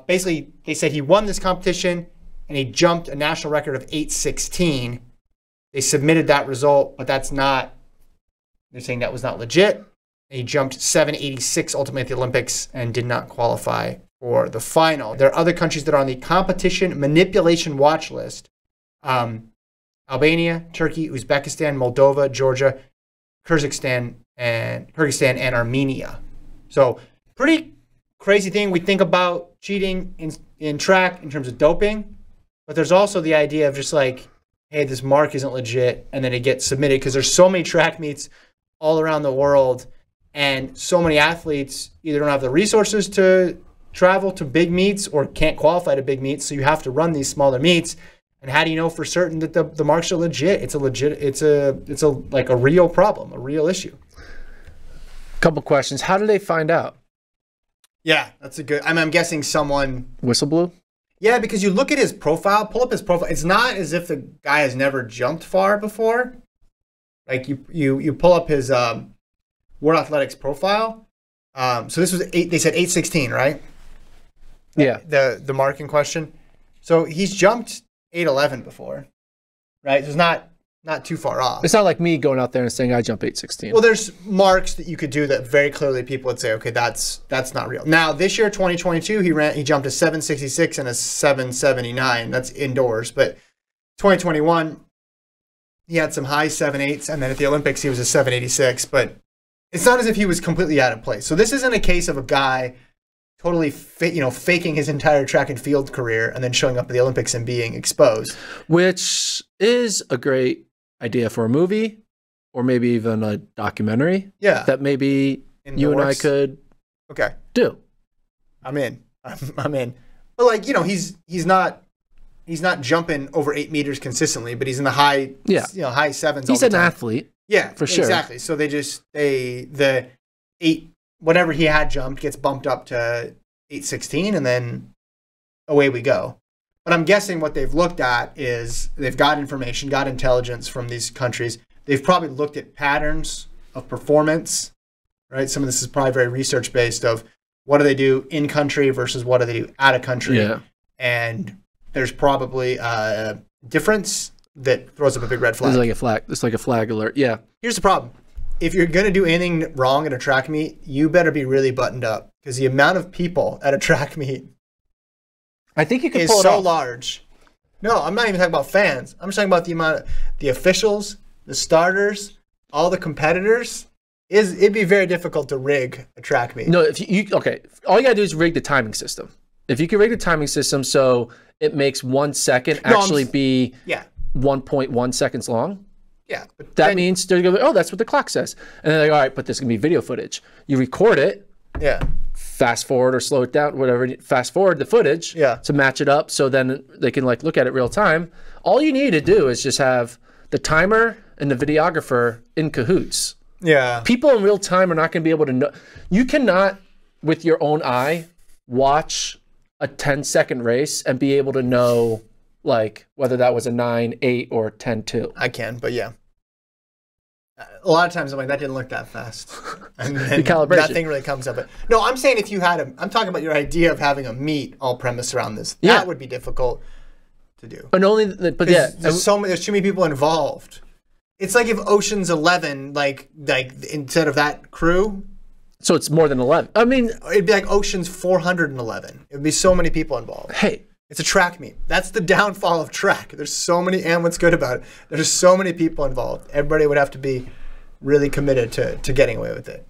Basically, they said he won this competition and he jumped a national record of 8:16. They submitted that result, but that's not, they're saying that was not legit. He jumped 7:86 ultimately at the Olympics and did not qualify for the final. There are other countries that are on the competition manipulation watch list. Albania, Turkey, Uzbekistan, Moldova, Georgia, Kyrgyzstan, and Armenia. So pretty crazy thing. We think about cheating in track in terms of doping, but there's also the idea of just like, hey, this mark isn't legit, and then it gets submitted because there's so many track meets all around the world, and so many athletes either don't have the resources to travel to big meets or can't qualify to big meets, so you have to run these smaller meets. And how do you know for certain that the marks are legit? It's a like a real problem, a real issue. Couple questions. How did they find out? Yeah, that's a good. I'm guessing someone whistle blew. Yeah, because you look at his profile, pull up his profile. It's not as if the guy has never jumped far before. Like you pull up his World Athletics profile. So this was they said 8:16, right? Yeah. The mark in question. So he's jumped 8:11 before, right? So it's not too far off. It's not like me going out there and saying I jump 8:16. Well, there's marks that you could do that very clearly people would say, okay, that's not real. Now this year, 2022, he jumped a 7:66 and a 7:79. That's indoors. But 2021, he had some high 7.8s, and then at the Olympics he was a 7.86. But it's not as if he was completely out of place. So this isn't a case of a guy totally faking his entire track and field career and then showing up at the Olympics and being exposed. Which is a great idea for a movie or maybe even a documentary. Yeah. That maybe you and I could do. I'm in. I'm in. But like, he's not jumping over 8 meters consistently, but he's in the high high sevens. He's an athlete. Yeah, for sure. Exactly. So the 8 whatever he had jumped gets bumped up to 8:16, and then away we go. But I'm guessing what they've looked at is they've got information, got intelligence from these countries. They've probably looked at patterns of performance, right? Some of this is probably very research based of what do they do in country versus what do they do out of country. Yeah. And there's probably a difference that throws up a big red flag. It's like a flag alert. Yeah. Here's the problem. If you're going to do anything wrong at a track meet, you better be really buttoned up because the amount of people at a track meet I think you could is pull it so off. large. No, I'm not even talking about fans. I'm just talking about the amount of the officials, the starters, all the competitors. It'd be very difficult to rig a track meet. No, all you gotta do is rig the timing system. If you can rig the timing system so it makes 1 second actually be 1.1 seconds long. Yeah, but that means they're going to go, oh, that's what the clock says. And they're like, all right, but there's going to be video footage. You record it. Yeah. Fast forward or slow it down, whatever. Fast forward the footage to match it up so then they can like look at it real time. All you need to do is just have the timer and the videographer in cahoots. Yeah. People in real time are not going to be able to know. You cannot, with your own eye, watch a 10-second race and be able to know like whether that was a 9-8 or 10-2. I can, but yeah. A lot of times I'm like, that didn't look that fast. And then nothing really comes of it. No, I'm saying if you had I'm talking about your idea of having a meet all premise around this. That would be difficult to do. But there's too many people involved. It's like if Ocean's 11, like instead of that crew. So it's more than 11. I mean, it'd be like Ocean's 411. It'd be so many people involved. Hey. It's a track meet. That's the downfall of track. There's so many, and what's good about it, there's so many people involved. Everybody would have to be really committed to getting away with it.